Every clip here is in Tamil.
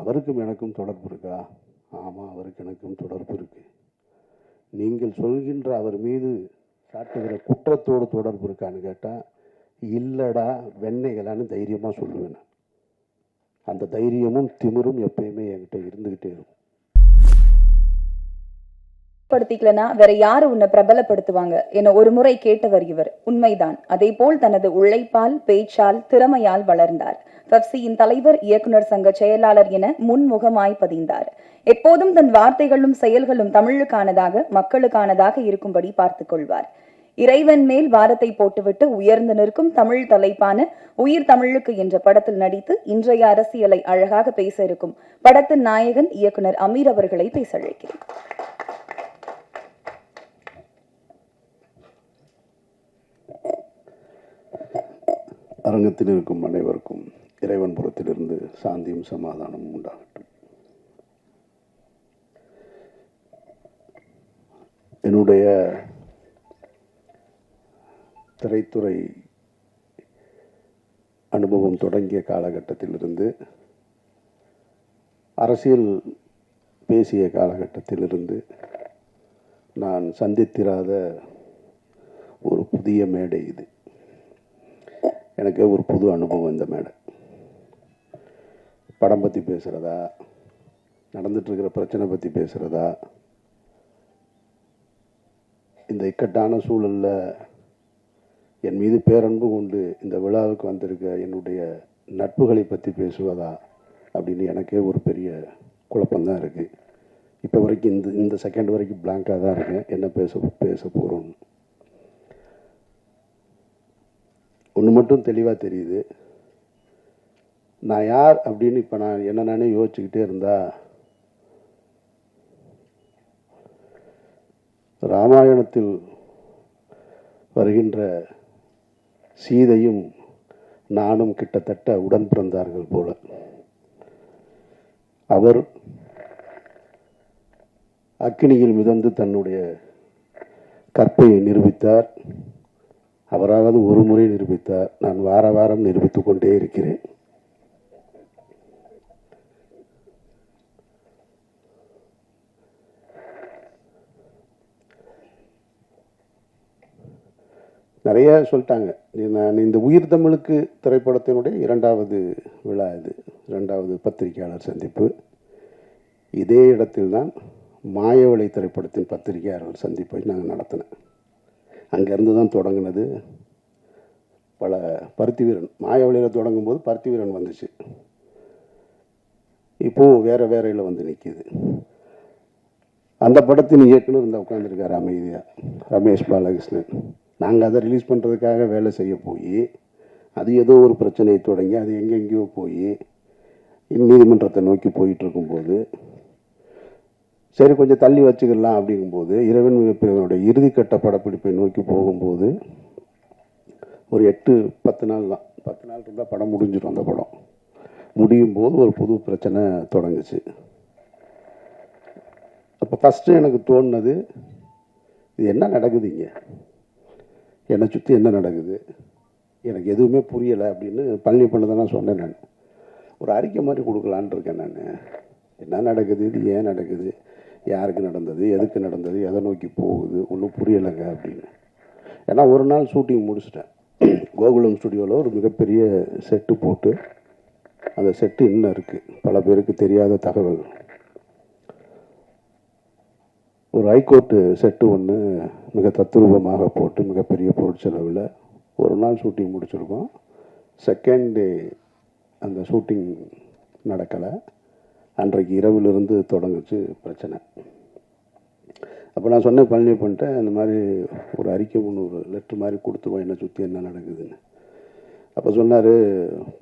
அவருக்கும் எனக்கும் தொடர்பு இருக்கா? ஆமாம், அவருக்கு எனக்கும் தொடர்பு இருக்கு. நீங்கள் சொல்கின்ற அவர் மீது சாட்டுகிற குற்றத்தோடு தொடர்பு இருக்கான்னு கேட்டால் இல்லடா வெண்ணெய்களான்னு தைரியமாக சொல்லுவேன். அந்த தைரியமும் திமிரும் எப்பயுமே என்கிட்ட இருந்துகிட்டே இருக்கும். படுத்திக்கலனா வேற யாரு உன்னை பிரபலப்படுத்துவாங்க என ஒரு முறை கேட்டவர் இவர். உண்மைதான். அதே போல் தனது உழைப்பால், பேச்சால், திறமையால் வளர்ந்தார். பெப்சியின் தலைவர், இயக்குனர் சங்க செயலாளர் என முன்முகமாய் பதிந்தார். எப்போதும் தன் வார்த்தைகளும் செயல்களும் தமிழுக்கானதாக, மக்களுக்கானதாக இருக்கும்படி பார்த்துக் கொள்வார். இறைவன் மேல் வாரத்தை போட்டுவிட்டு உயர்ந்து நிற்கும் தமிழ் தலைப்பான உயிர் தமிழுக்கு என்ற படத்தில் நடித்து இன்றைய அரசியலை அழகாக பேச இருக்கும் படத்தின் நாயகன் இயக்குனர் அமீர் அவர்களை பேச அழைக்கிறேன். அரங்கத்தில் இருக்கும் அனைவருக்கும் இறைவன் புறத்திலிருந்து சாந்தியும் சமாதானமும் உண்டாகட்டும். என்னுடைய திரைத்துறை அனுபவம் தொடங்கிய காலகட்டத்திலிருந்து, அரசியல் பேசிய காலகட்டத்திலிருந்து நான் சந்தித்திராத ஒரு புதிய மேடை இது. எனக்கு ஒரு புது அனுபவம் இந்த மேடை. படம் பற்றி பேசுகிறதா, நடந்துட்டுருக்கிற பிரச்சனை பற்றி பேசுகிறதா, இந்த இக்கட்டான சூழலில் என் மீது பேரன்பு கொண்டு இந்த விழாவுக்கு வந்திருக்க என்னுடைய நட்புகளை பற்றி பேசுவதா அப்படின்னு எனக்கே ஒரு பெரிய குழப்பம்தான் இருக்குது. இப்போ வரைக்கும் இந்த செகண்ட் வரைக்கும் பிளாங்காக தான் இருக்கேன். என்ன பேச போகிறோன்னு ஒன்று மட்டும் தெளிவாக தெரியுது. நான் யார் அப்படின்னு இப்போ நான் என்ன நானே யோசிச்சுக்கிட்டே இருந்தா, ராமாயணத்தில் வருகின்ற சீதையும் நானும் கிட்டத்தட்ட உடன் பிறந்தார்கள் போல. அவர் அக்கினியில் மிதந்து தன்னுடைய கற்பையை நிரூபித்தார். அவராவது ஒரு முறை நிரூபித்தார். நான் வார வாரம் நிரூபித்துக் கொண்டே இருக்கிறேன். நிறைய சொல்லிட்டாங்க. நான் இந்த உயிர் தமிழுக்கு திரைப்படத்தினுடைய 2வது விழா இது, 2வது பத்திரிகையாளர் சந்திப்பு. இதே இடத்தில்தான் மாயவளை திரைப்படத்தின் பத்திரிகையாளர் சந்திப்பை நாங்கள் நடத்தினேன். அங்கேருந்து தான் தொடங்கினது. பல பருத்தி வீரன் மாயவழியில் தொடங்கும் போது பருத்தி வீரன் வந்துச்சு. இப்போது வேறையில் வந்து நிற்கிது. அந்த படத்தின் இயக்குனர் இந்த உட்காந்துருக்காரு அமைதியாக, ரமேஷ் பாலகிருஷ்ணன். நாங்கள் அதை ரிலீஸ் பண்ணுறதுக்காக வேலை செய்ய போய் அது ஏதோ ஒரு பிரச்சனையை தொடங்கி அது எங்கெங்கேயோ போய் நீதிமன்றத்தை நோக்கி போயிட்டு இருக்கும்போது, சரி கொஞ்சம் தள்ளி வச்சுக்கலாம் அப்படிங்கும்போது, இறைவன் மிகப்பெரியவனுடைய இறுதிக்கட்ட படப்பிடிப்பை நோக்கி போகும்போது ஒரு 8-10 நாள் தான், 10 நாள் இருந்தால் படம் முடிஞ்சிடும். அந்த படம் முடியும் போது ஒரு புது பிரச்சனை தொடங்குச்சு. அப்போ ஃபஸ்ட்டு எனக்கு தோணுனது, இது என்ன நடக்குது இங்கே, என்னை சுற்றி என்ன நடக்குது, எனக்கு எதுவுமே புரியலை அப்படின்னு பழனி பண்ண தான் சொன்னேன். நான் ஒரு அறிக்கை மாதிரி கொடுக்கலான் இருக்கேன். நான் என்ன நடக்குது, இது ஏன் நடக்குது, யாருக்கு நடந்தது, எதுக்கு நடந்தது, எதை நோக்கி போகுது, ஒன்றும் புரியலைங்க அப்படின்னு. ஏன்னா ஒரு நாள் ஷூட்டிங் முடிச்சிட்டேன். கோகுலம் ஸ்டுடியோவில் ஒரு மிகப்பெரிய செட்டு போட்டு, அந்த செட்டு இன்னும் இருக்குது, பல பேருக்கு தெரியாத தகவல். ஒரு ஹைகோர்ட்டு செட்டு ஒன்று மிக தத்ரூபமாக போட்டு மிகப்பெரிய பொருட்செலவில் ஒரு நாள் ஷூட்டிங் முடிச்சிருக்கோம். செகண்ட் டே அந்த ஷூட்டிங் நடக்கலை. அன்றைக்கு இரவிலிருந்து தொடங்குச்சு பிரச்சனை. அப்போ நான் சொன்னேன் பழனி பண்ணிட்டேன், இந்த மாதிரி ஒரு அறிக்கை ஒன்று, ஒரு லெட்ரு மாதிரி கொடுத்துருவோம் என்னை சுற்றி என்ன நடக்குதுன்னு. அப்போ சொன்னார்,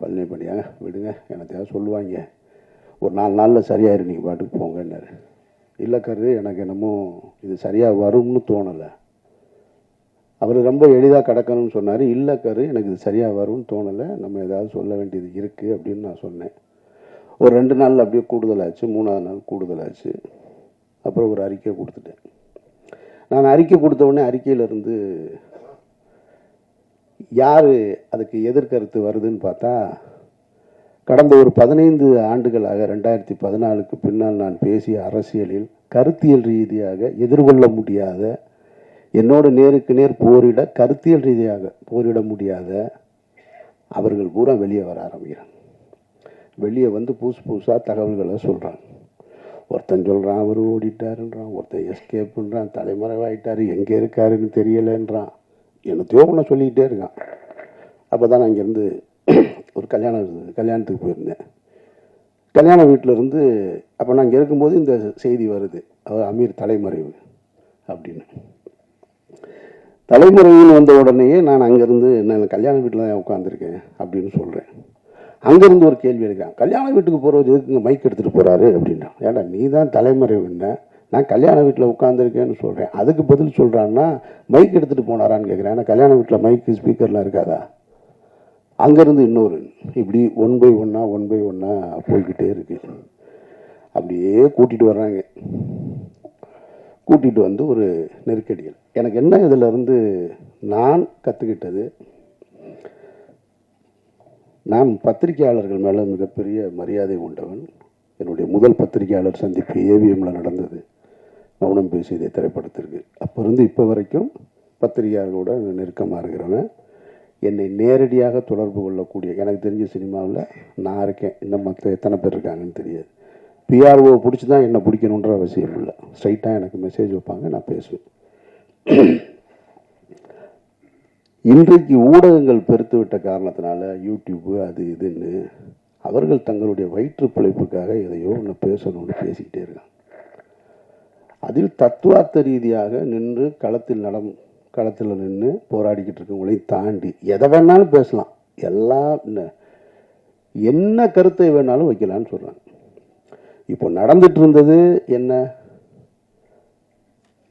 பழனி பண்ணியா விடுங்க, எனத்தையாவது சொல்லுவாங்க, ஒரு 4 நாளில் சரியாயிரு, நீங்கள் பாட்டுக்கு போங்கன்னாரு. இல்லை கரு, எனக்கு என்னமோ இது சரியாக வரும்னு தோணலை. அவர் ரொம்ப எளிதாக கிடக்கணும்னு சொன்னார். இல்லை கரு, எனக்கு இது சரியாக வரும்னு தோணலை, நம்ம ஏதாவது சொல்ல வேண்டியது இருக்குது அப்படின்னு நான் சொன்னேன். ஒரு 2 நாள் அப்படியே கூடுதலாச்சு, 3ஆவது நாள் கூடுதலாச்சு. அப்புறம் ஒரு அறிக்கை கொடுத்துட்டேன். நான் அறிக்கை கொடுத்த உடனே அறிக்கையிலிருந்து யார் அதுக்கு எதிர்கருத்து வருதுன்னு பார்த்தா, கடந்த ஒரு 15 ஆண்டுகளாக 2014க்கு பின்னால் நான் பேசிய அரசியலில் கருத்தியல் ரீதியாக எதிர்கொள்ள முடியாத, என்னோட நேருக்கு நேர் போரிட கருத்தியல் ரீதியாக போரிட முடியாத அவர்கள் பூரா வெளியே வர ஆரம்பிக்கிறாங்க. வெளியே வந்து புதுசாக தகவல்களை சொல்கிறாங்க. ஒருத்தன் சொல்கிறான் அவர் ஓடிட்டாருன்றான், ஒருத்தன் எஸ்கேப் பண்ணுறான், தலைமறைவாயிட்டார், எங்கே இருக்காருன்னு தெரியலைன்றான், என்னத்தையோ ஒன்று சொல்லிக்கிட்டே இருக்கான். அப்போ தான் நான் இங்கேருந்து ஒரு கல்யாணத்துக்கு போயிருந்தேன். கல்யாண வீட்டில் இருந்து அப்போ நான் இங்கே இருக்கும்போது இந்த செய்தி வருது, அவர் அமீர் தலைமறைவு அப்படின்னு. தலைமறைவுன்னு வந்த உடனேயே நான் அங்கேருந்து நான் கல்யாண வீட்டில் தான் உட்காந்துருக்கேன் அப்படின்னு சொல்கிறேன். அங்கேருந்து ஒரு கேள்வி எடுக்கான், கல்யாண வீட்டுக்கு போகிறது எதுக்குங்க மைக் எடுத்துகிட்டு போகிறாரு அப்படின்னா. ஏன்டா நீ தான் தலைமறைவுன்னு, நான் கல்யாண வீட்டில் உட்காந்துருக்கேன்னு சொல்கிறேன். அதுக்கு பதில் சொல்கிறான்னா மைக் எடுத்துகிட்டு போனாரான்னு கேட்குறேன். ஏன்னா கல்யாண வீட்டில் மைக்கு ஸ்பீக்கர்லாம் இருக்காதா? அங்கேருந்து இன்னொரு இப்படி ஒன் பை ஒன்னாக போய்கிட்டே இருக்கு. அப்படியே கூட்டிகிட்டு வர்றாங்க. கூட்டிகிட்டு வந்து ஒரு நெருக்கடிகள். எனக்கு என்ன இதில் இருந்து நான் கற்றுக்கிட்டது, நான் பத்திரிகையாளர்கள் மேலே மிகப்பெரிய மரியாதை கொண்டவன். என்னுடைய முதல் பத்திரிகையாளர் சந்திப்பு ஏவிஎம்மில் நடந்தது, மௌனம் பேசியதை திரைப்படத்திற்கு. அப்போ இருந்து இப்போ வரைக்கும் பத்திரிகையாளர்களோட நெருக்கமாக இருக்கிறவன். என்னை நேரடியாக தொடர்பு கொள்ளக்கூடிய, எனக்கு தெரிஞ்ச சினிமாவில் நான் இருக்கேன், இன்னும் மற்ற எத்தனை பேர் இருக்காங்கன்னு தெரியாது. பிஆர்ஓ பிடிச்சி தான் என்னை பிடிக்கணுன்ற அவசியம் இல்லை. ஸ்ட்ரைட்டாக எனக்கு மெசேஜ் வைப்பாங்க, நான் பேசுவேன். இன்றைக்கு ஊடகங்கள் பெருத்து விட்ட காரணத்தினால யூடியூப்பு அது இதுன்னு அவர்கள் தங்களுடைய வயிற்று பிழைப்புக்காக எதையோ ஒன்று பேசணும்னு பேசிக்கிட்டே இருக்காங்க. அதில் தத்துவார்த்த ரீதியாக நின்று களத்தில் நின்று போராடிக்கிட்டு இருக்கவங்களையும் தாண்டி எதை வேணாலும் பேசலாம், எல்லாம் என்ன கருத்தை வேணாலும் வைக்கலான்னு சொல்கிறாங்க. இப்போ நடந்துட்டு இருந்தது என்ன,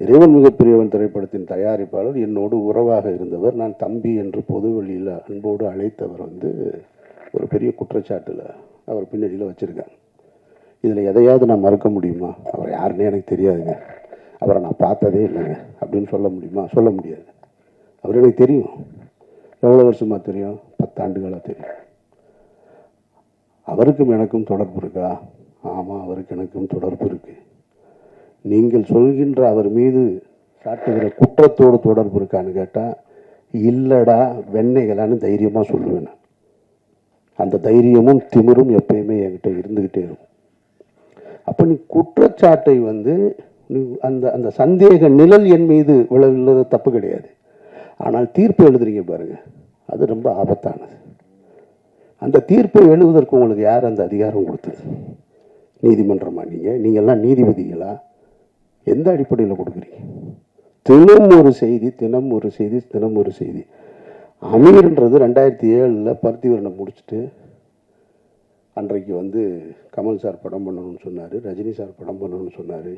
இறைவன் மிகப்பெரியவன் திரைப்படத்தின் தயாரிப்பாளர் என்னோடு உறவாக இருந்தவர், நான் தம்பி என்று பொதுவெளியில் அன்போடு அழைத்தவர் ஒரு பெரிய குற்றச்சாட்டில் அவர் பின்னணியில் வச்சுருக்காங்க. இதில் எதையாவது நான் மறுக்க முடியுமா? அவர் யாருன்னே எனக்கு தெரியாதுங்க, அவரை நான் பார்த்ததே இல்லைங்க அப்படின்னு சொல்ல முடியுமா? சொல்ல முடியாது. அவர் எனக்கு தெரியும். எவ்வளோ வருஷமாக தெரியும்? 10 ஆண்டுகளாக தெரியும். அவருக்கும் எனக்கும் தொடர்பு இருக்கா? ஆமாம், அவருக்கு எனக்கும் தொடர்பு இருக்கு. நீங்கள் சொல்கின்ற அவர் மீது சாட்டுகிற குற்றத்தோடு தொடர்பு இருக்கான்னு கேட்டால் இல்லடா வெண்ணைகளான்னு தைரியமாக சொல்லுவேன். அந்த தைரியமும் திமிரும் எப்பயுமே என்கிட்ட இருந்துக்கிட்டே இருக்கும். அப்போ நீ குற்றச்சாட்டை நீ அந்த சந்தேக நிழல் என் மீது விளைவில்லது தப்பு கிடையாது. ஆனால் தீர்ப்பு எழுதுறீங்க பாருங்க, அது ரொம்ப ஆபத்தானது. அந்த தீர்ப்பை எழுதுவதற்கு உங்களுக்கு யார் அந்த அதிகாரம் கொடுத்தது? நீதிமன்றமா? நீங்கள்லாம் நீதிபதிகளா? எந்த அடிப்படையில் கொடுக்குறீங்க? தினம் ஒரு செய்தி. அமீர்ன்றது 2007 பருத்திவரனை முடிச்சுட்டு அன்றைக்கு கமல் சார் படம் பண்ணணும்னு சொன்னார், ரஜினி சார் படம் பண்ணணும்னு சொன்னார்.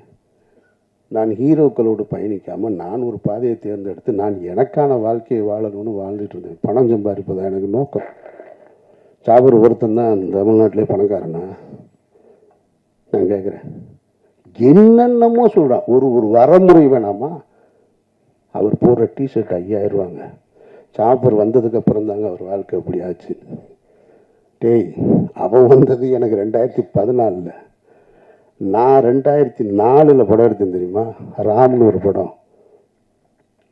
நான் ஹீரோக்களோடு பயணிக்காமல் நான் ஒரு பாதையை தேர்ந்தெடுத்து நான் எனக்கான வாழ்க்கையை வாழணும்னு வாழ்ந்துட்டு இருந்தேன். பணம் சம்பாதிப்பதா எனக்கு நோக்கம். சாபர் ஒருத்தன் தான் தமிழ்நாட்டிலே பணக்காரனா? நான் கேட்குறேன். என்னென்னமோ சொல்கிறான். ஒரு வரமுறை வேணாமா? அவர் போடுற டிஷர்ட் 5000 ரூபாங்க. சாப்பர் வந்ததுக்கு அப்புறம் தாங்க அவர் வாழ்க்கை அப்படி ஆச்சு. டேய், அவன் வந்தது எனக்கு 2014. நான் 2004 படம் எடுத்தேன் தெரியுமா? ராம்னு ஒரு படம்.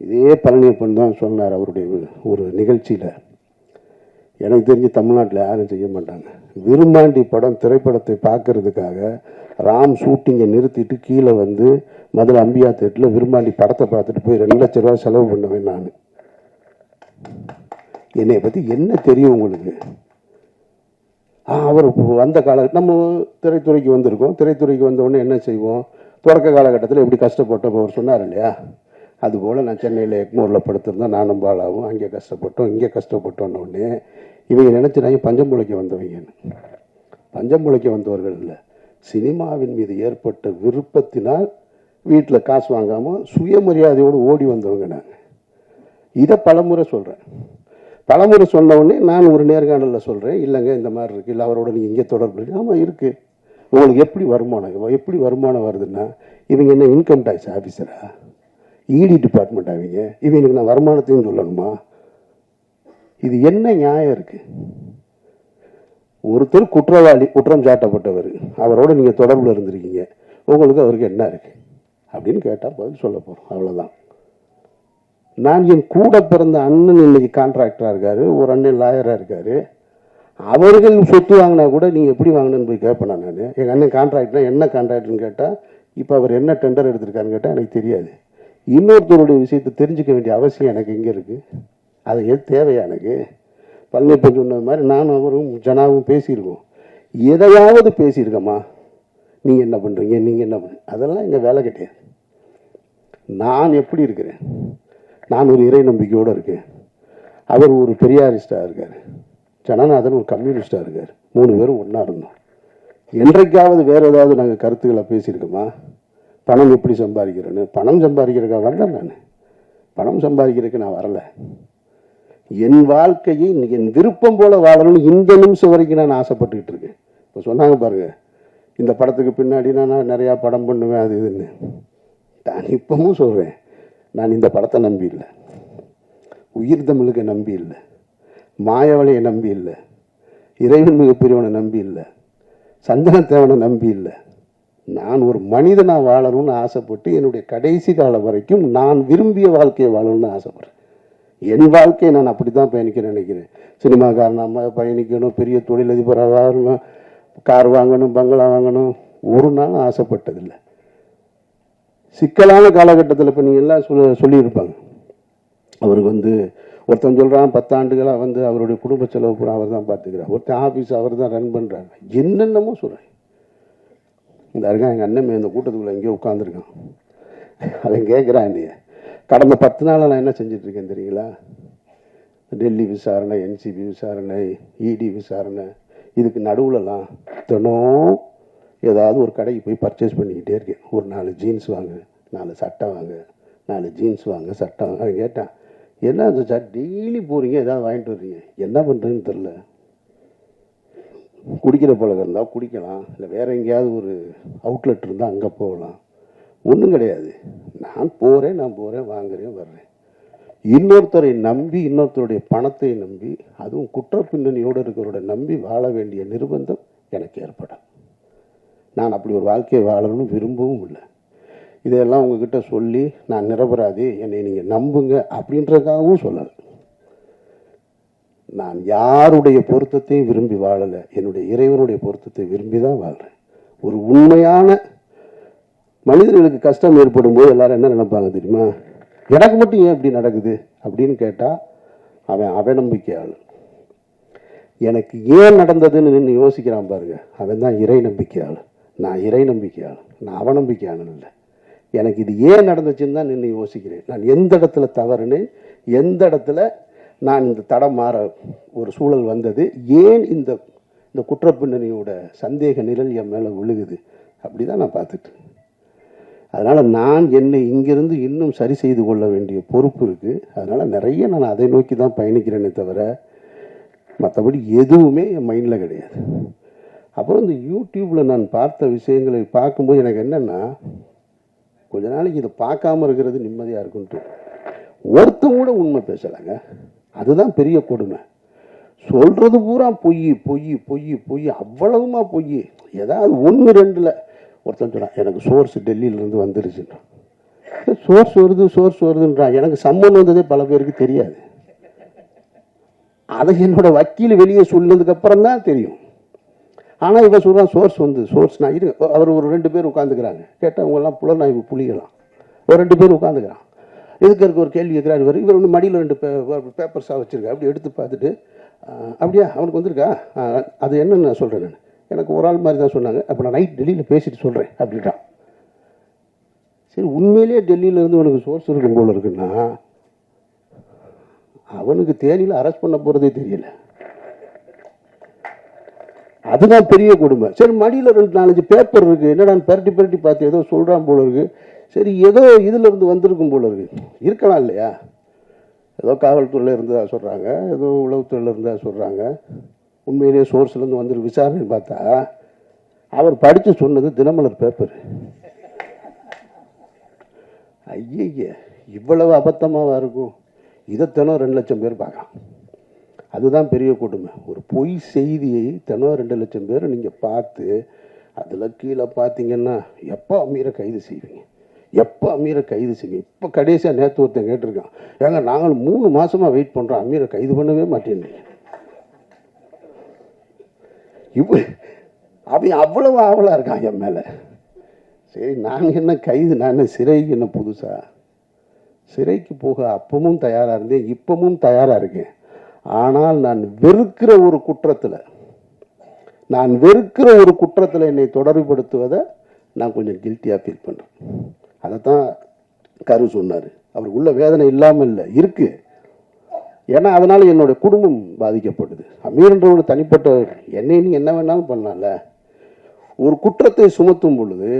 இதே பழனியப்பன் தான் சொன்னார் அவருடைய ஒரு நிகழ்ச்சியில். எனக்கு தெரிஞ்சு தமிழ்நாட்டில் யாரும் செய்ய மாட்டாங்க. விரும்மாண்டி படம் திரைப்படத்தை பார்க்கறதுக்காக ராம் ஷூட்டிங்கை நிறுத்திட்டு கீழே மதுரை அம்பியா தேட்டரில் விரும்மாண்டி படத்தை பார்த்துட்டு போய் 2 லட்ச ரூபா செலவு பண்ணுவேன் நான். என்னை பற்றி என்ன தெரியும் உங்களுக்கு? அவர் வந்த நம்ம திரைத்துறைக்கு வந்திருக்கோம். திரைத்துறைக்கு வந்த உடனே என்ன செய்வோம்? தொடக்க காலகட்டத்தில் எப்படி கஷ்டப்பட்டோம் அவர் சொன்னார் இல்லையா? அதுபோல் நான் சென்னையில் எக்மோரில் படுத்திருந்தேன், நானும் பாலாவும் அங்கே கஷ்டப்பட்டோம், இங்கே கஷ்டப்பட்டோன்னு உடனே இவங்க நினச்சினாங்க பஞ்சம் பிழைக்க வந்தவங்கன்னு. பஞ்சம் பிழைக்க வந்தவர்கள் இல்லை, சினிமாவின் மீது ஏற்பட்ட விருப்பத்தினால் வீட்டில் காசு வாங்காமல் சுயமரியாதையோடு ஓடி வந்தவங்க நாங்கள். இதை பலமுறை சொல்கிறேன். பலமுறை சொன்ன உடனே நான் ஒரு நேர்காணலில் சொல்கிறேன், இல்லைங்க இந்த மாதிரி இருக்குது, இல்லை அவரோட நீங்கள் இங்கே தொடர்பு இருக்குது. ஆமாம் இருக்குது. உங்களுக்கு எப்படி வருமானம் வருதுன்னா, இவங்க என்ன இன்கம் டேக்ஸ் ஆஃபீஸரா? இடி டிபார்ட்மெண்ட் ஆவீங்க, இவங்களுக்கு நான் வருமானத்தையும் சொல்லணுமா? இது என்ன நியாயம் இருக்குது? ஒருத்தர் குற்றவாளி, குற்றம் சாட்டப்பட்டவர், அவரோட நீங்கள் தொடர்பில் இருந்திருக்கீங்க, உங்களுக்கு அவருக்கு என்ன இருக்கு அப்படின்னு கேட்டால் பதில் சொல்ல போகிறோம். அவ்வளோதான். நான் என் கூட பிறந்த அண்ணன் இன்னைக்கு கான்ட்ராக்டராக இருக்காரு, ஒரு அண்ணன் லாயராக இருக்காரு, அவர்கள் சொத்து வாங்கினா கூட நீங்கள் எப்படி வாங்கினு போய் கேட்பேன். நான் எங்கள் அண்ணன் கான்ட்ராக்ட்னா என்ன கான்ட்ராக்ட்னு கேட்டால், இப்போ அவர் என்ன டெண்டர் எடுத்திருக்காருன்னு கேட்டால் எனக்கு தெரியாது. இன்னொருத்தருடைய விஷயத்தை தெரிஞ்சுக்க வேண்டிய அவசியம் எனக்கு எங்கே இருக்குது? அது எது தேவையா எனக்கு? பழனியப்பன் சொன்னது மாதிரி நானும் அவரும் ஜனாவும் பேசியிருக்கோம். எதையாவது பேசியிருக்கோமா? நீங்கள் என்ன பண்ணுறீங்க, நீங்கள் என்ன பண்ணுறீங்க, அதெல்லாம் எங்கள் வேலை கிடையாது. நான் எப்படி இருக்கிறேன்? நான் ஒரு இறை நம்பிக்கையோடு இருக்கேன். அவர் ஒரு பெரியாரிஸ்டாக இருக்கார், ஜனநாதன் ஒரு கம்யூனிஸ்டாக இருக்கார். 3 பேரும் ஒன்றா இருந்தோம். என்றைக்காவது வேறு ஏதாவது நாங்கள் கருத்துக்களை பேசியிருக்கோமா? பணம் எப்படி சம்பாதிக்கிறேன்னு? பணம் சம்பாதிக்கிறதுக்காக வரல. நான் பணம் சம்பாதிக்கிறதுக்கு நான் வரலை. என் வாழ்க்கையை என் விருப்பம் போல வாழணும்னு இந்த நிமிஷம் வரைக்கும் நான் ஆசைப்பட்டுக்கிட்டு இருக்கேன். இப்போ சொன்னாங்க பாருங்க, இந்த படத்துக்கு பின்னாடி நான் நிறையா படம் பண்ணுவேன் அது இதுன்னு. நான் இப்பவும் சொல்கிறேன், நான் இந்த படத்தை நம்பி இல்லை, உயிர் தமிழுக்கு நம்பி இல்லை, மாயவளையை நம்பி இல்லை, இறைவன் மிகப்பெரியவனை நம்பி இல்லை, சந்தனத்தேவனை நம்பி இல்லை. நான் ஒரு மனிதனாக வாழணும்னு ஆசைப்பட்டு என்னுடைய கடைசி காலம் வரைக்கும் நான் விரும்பிய வாழ்க்கையை வாழணும்னு ஆசைப்படுறேன். என் வாழ்க்கையை நான் அப்படி தான் பயணிக்க நினைக்கிறேன். சினிமாக்காரனாக பயணிக்கணும், பெரிய தொழிலதிபராக வாங்கணும், கார் வாங்கணும், பங்களா வாங்கணும், ஒரு நாள் ஆசைப்பட்டதில்லை. சிக்கலான காலகட்டத்தில் இப்போ நீங்கள் எல்லாம் சொல்லியிருப்பாங்க, அவருக்கு ஒருத்தன் சொல்கிறான் 10 ஆண்டுகளாக அவருடைய குடும்ப செலவு பூரா அவர் தான் பார்த்துக்கிறார், ஒருத்தன் ஆஃபீஸ் அவர் தான் ரன் பண்ணுறாங்க, என்னென்னமோ சொல்கிறேன். இந்த இருக்கான் எங்கள் அண்ணன் இந்த கூட்டத்துக்குள்ளே எங்கேயோ உட்காந்துருக்கான். அவன் கேட்குறான், என்னைய கடந்த 10 நாளாக நான் என்ன செஞ்சிட்ருக்கேன் தெரியுங்களா? டெல்லி விசாரணை, என்சிபி விசாரணை, இடி விசாரணை, இதுக்கு நடுவுலலாம் தினம் ஏதாவது ஒரு கடைக்கு போய் பர்ச்சேஸ் பண்ணிக்கிட்டே இருக்கேன். ஒரு 4 ஜீன்ஸ் வாங்க, 4 சட்டை வாங்க, 4 ஜீன்ஸ் வாங்க, சட்டை வாங்க. அவன் கேட்டான், என்ன சார் டெய்லி போகிறீங்க, ஏதாவது வாங்கிட்டு வர்றீங்க, என்ன பண்ணுறதுன்னு தெரில. குடிக்கிற பழக்கம் இருந்தால் குடிக்கலாம், இல்லை வேறு எங்கேயாவது ஒரு அவுட்லெட் இருந்தால் அங்கே போகலாம். ஒன்றும் கிடையாது. நான் போகிறேன் வாங்குறேன் வர்றேன். இன்னொருத்தரை நம்பி, இன்னொருத்தருடைய பணத்தை நம்பி, அதுவும் குற்ற பின்னணியோடு இருக்கிறவரோட நம்பி வாழ வேண்டிய நிர்பந்தம் எனக்கு ஏற்படும். நான் அப்படி ஒரு வாழ்க்கையை வாழணும்னு விரும்பவும் இல்லை. இதையெல்லாம் உங்ககிட்ட சொல்லி நான் நிரபராதி, என்னை நீங்கள் நம்புங்க அப்படின்றதுக்காகவும் சொல்லலை. நான் யாருடைய பொருத்தத்தையும் விரும்பி வாழலை, என்னுடைய இறைவனுடைய பொருத்தத்தை விரும்பி தான் வாழ்கிறேன். ஒரு உண்மையான மனிதர்களுக்கு கஷ்டம் ஏற்படும் போது எல்லாரும் என்ன நினைப்பாங்க தெரியுமா? எனக்கு மட்டும் ஏன் இப்படி நடக்குது அப்படின்னு கேட்டால் அவன் அவநம்பிக்கையாளன். எனக்கு ஏன் நடந்ததுன்னு நின்று யோசிக்கிறான் பாருங்க, அவன் தான் இறை நம்பிக்கையாளன். நான் இறை நம்பிக்கையாளன், நான் அவநம்பிக்கையாளன் இல்லை. எனக்கு இது ஏன் நடந்துச்சுன்னு தான் நின்று யோசிக்கிறேன். நான் எந்த இடத்துல தவறுன்னு, எந்த இடத்துல நான் இந்த தடம் மாற ஒரு சூழல் வந்தது, ஏன் இந்த குற்றப்பின்னணியோட சந்தேக நிழல் என் மேலே விழுகுது, அப்படி தான் நான் பார்த்துட்டு. அதனால் நான் என்னை இங்கிருந்து இன்னும் சரி செய்து கொள்ள வேண்டிய பொறுப்பு இருக்குது. அதனால் நிறைய நான் அதை நோக்கி தான் பயணிக்கிறேனே தவிர மற்றபடி எதுவுமே என் மைண்டில் கிடையாது. அப்புறம் இந்த யூடியூப்பில் நான் பார்த்த விஷயங்களை பார்க்கும்போது எனக்கு என்னென்னா, கொஞ்ச நாளைக்கு இதை பார்க்காம இருக்கிறது நிம்மதியாக இருக்குன்ட்டு. ஒருத்தங்க கூட உண்மை பேசலாங்க, அதுதான் பெரிய கொடுமை. சொல்கிறது பூரா பொய் பொய் பொய் பொய், அவ்வளவுமா பொய். ஏதாவது 1 2ல் ஒருத்தன் சொன்னான், எனக்கு சோர்ஸ் டெல்லியிலேருந்து வந்துருச்சுன்றான். சோர்ஸ் வருதுன்றான். எனக்கு சம்மன் வந்ததே பல பேருக்கு தெரியாது. அதை என்னோட வக்கீல் வெளியே சொன்னதுக்கு அப்புறம் தான் தெரியும். ஆனால் இவன் சொல்கிறான் சோர்ஸ்னா இரு. அவர் ஒரு 2 பேர் உட்காந்துக்கிறாங்க. கேட்டால் அவங்கெல்லாம் புலனாய்வு புலிகலாம். ஒரு 2 பேர் உட்காந்துக்கிறான். இதுக்கு ஒரு கேள்வி கேட்குறாரு. இவர் ஒன்று மடியில் 2 பேப்பர்ஸாக வச்சுருக்கா. அப்படி எடுத்து பார்த்துட்டு, அப்படியா அவனுக்கு வந்திருக்கா, அது என்னன்னு நான் சொல்கிறேன். நான் எனக்கு ஒரு ஆள் மாதிரி தான் சொன்னாங்க. அப்போ நான் நைட் டெல்லியில் பேசிட்டு சொல்கிறேன் அப்படின்ட்டான். சரி, உண்மையிலேயே டெல்லியிலேருந்து உனக்கு சோர்ஸ் இருக்கும் போல இருக்குன்னா, அவனுக்கு தேனியில் அரெஸ்ட் பண்ண போகிறதே தெரியல. அதுதான் பெரிய கொடுமை. சரி, மடியில் 2 4 பேப்பர் இருக்குது, என்னடா பரட்டி பார்த்து ஏதோ சொல்கிறான் போல இருக்குது. சரி, ஏதோ இதில் இருந்து வந்திருக்கும் போல இருக்குது. இருக்கலாம் இல்லையா? ஏதோ காவல்துறையில் இருந்ததாக சொல்கிறாங்க, ஏதோ உளவுத்துறையில் இருந்ததாக சொல்கிறாங்க. உண்மையிலேயே சோர்ஸ்லேருந்து வந்துருக்கு. விசாரணை பார்த்தா அவர் படித்து சொன்னது தினமலர் பேப்பர். ஐய, இவ்வளவு அபத்தமாக இருக்கும். இதைத்தானோ 2 லட்சம் பேர் பார்க்கலாம். அதுதான் பெரிய கொடுமை. ஒரு பொய் செய்தியை தினம் 2 லட்சம் பேர் நீங்கள் பார்த்து அதில் கீழே பார்த்தீங்கன்னா எப்போ அமீரை கைது செய்வீங்க, எப்போ அமீரை கைது செய்வீங்க? இப்போ கடைசியாக நேற்று ஒருத்தன் கேட்டிருக்கான், ஏங்க நாங்கள் 3 மாதமாக வெயிட் பண்ணுறோம், அமீரை கைது பண்ணவே மாட்டேன்னு. அவன் அவ்வளவு ஆவலாக இருக்கான் என் மேலே. சரி, நான் என்ன கைது, நான் என்ன சிறைக்கு என்ன புதுசா? சிறைக்கு போக அப்பவும் தயாராக இருந்தேன், இப்பவும் தயாராக இருக்கேன். ஆனால் நான் வெறுக்கிற ஒரு குற்றத்தில் என்னை தொடர்புபடுத்துவதை நான் கொஞ்சம் கில்ட்டியாக ஃபீல் பண்ணுறேன். அதைத்தான் கரு சொன்னார். அவருக்கு உள்ள வேதனை இல்லாமல் இல்லை, இருக்கு. ஏன்னா அதனால என்னுடைய குடும்பம் பாதிக்கப்படுது. அமீர்ன்ற ஒரு தனிப்பட்ட என்னை நீ என்ன வேணாலும் பண்ணலாம்ல. ஒரு குற்றத்தை சுமத்தும் பொழுது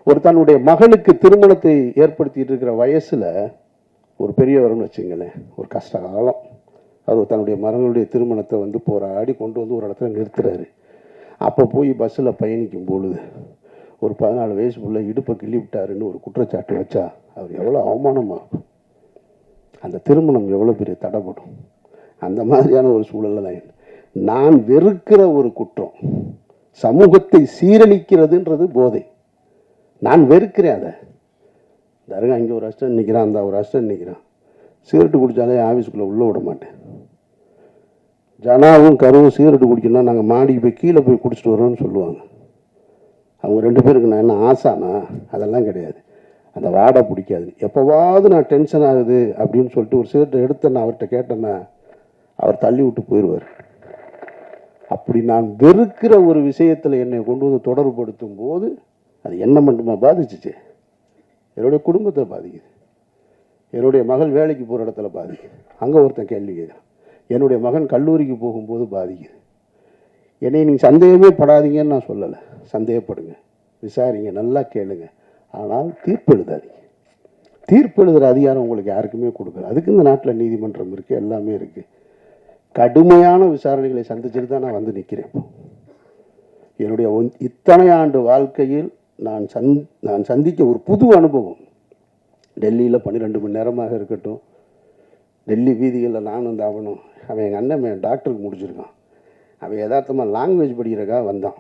ஒரு தன்னுடைய மகனுக்கு திருமணத்தை ஏற்படுத்திட்டு இருக்கிற வயசுல ஒரு பெரியவர்னு வச்சுங்களேன், ஒரு கஷ்ட காலம், அவர் தன்னுடைய மகனுடைய திருமணத்தை வந்து போராடி கொண்டு வந்து ஒரு இடத்துல நிறுத்துறாரு. அப்போ போய் பஸ்ஸில் பயணிக்கும் பொழுது ஒரு 14 வயசுக்குள்ள இடுப்பை கிள்ளி விட்டாருன்னு ஒரு குற்றச்சாட்டு வச்சா அவர் எவ்வளோ அவமானமாகும், அந்த திருமணம் எவ்வளோ பெரிய தடைப்படும். அந்த மாதிரியான ஒரு சூழலில் நான் வெறுக்கிற ஒரு குற்றம் சமூகத்தை சீரழிக்கிறதுன்றது போதை. நான் வெறுக்கிறேன் அதை. தருங்க, இங்கே ஒரு அஸ்டன் நிற்கிறான், அந்த ஒரு அஸ்டன் நிற்கிறான், சிகரெட்டு குடித்தாலே ஆஃபீஸுக்குள்ளே உள்ளே விட மாட்டேன். ஜனாவும் கருவும் சிகரெட்டு குடிக்கணும்னா நாங்கள் மாடிக்கு போய் கீழே போய் குடிச்சிட்டு வரோம்னு சொல்லுவாங்க. அவங்க 2 பேருக்கு நான் என்ன ஆசானா? அதெல்லாம் கிடையாது. அந்த வாடை பிடிக்காது. எப்போவாவது நான் டென்ஷன் ஆகுது அப்படின்னு சொல்லிட்டு ஒரு சிகரெட்டை எடுத்து நான் அவர்கிட்ட கேட்டேன்னா அவர் தள்ளி விட்டு போயிடுவார். அப்படி நான் வெறுக்கிற ஒரு விஷயத்தில் என்னை கொண்டு வந்து தொடர்புபடுத்தும் போது அது என்ன மட்டுமா பாதிச்சிச்சு? என்னுடைய குடும்பத்தை பாதிக்குது, என்னுடைய மகள் வேலைக்கு போகிற இடத்துல பாதிக்குது, அங்கே ஒருத்தன் கேள்வி கேட்குறான், என்னுடைய மகன் கல்லூரிக்கு போகும்போது பாதிக்குது. என்னை நீங்கள் சந்தேகமே படாதீங்கன்னு நான் சொல்லலை, சந்தேகப்படுங்க, விசாரிங்க, நல்லா கேளுங்க, ஆனால் தீர்ப்பு எழுதாதீங்க. தீர்ப்பு எழுதுகிற அதிகாரம் உங்களுக்கு யாருக்குமே கொடுக்கல. அதுக்கு இந்த நாட்டில் நீதிமன்றம் இருக்குது, எல்லாமே இருக்குது. கடுமையான விசாரணைகளை சந்திச்சுட்டு தான் நான் வந்து நிற்கிறேன். என்னுடைய இத்தனை ஆண்டு வாழ்க்கையில் நான் சந்திக்க ஒரு புது அனுபவம். டெல்லியில் 12 மணி நேரமாக இருக்கட்டும், டெல்லி வீதிகளில் நானும் வந்து அவன் எங்கள் அண்ணன் டாக்டருக்கு முடிச்சிருக்கான். அவன் யதார்த்தமாக லாங்குவேஜ் படிக்கிறக்காக வந்தான்.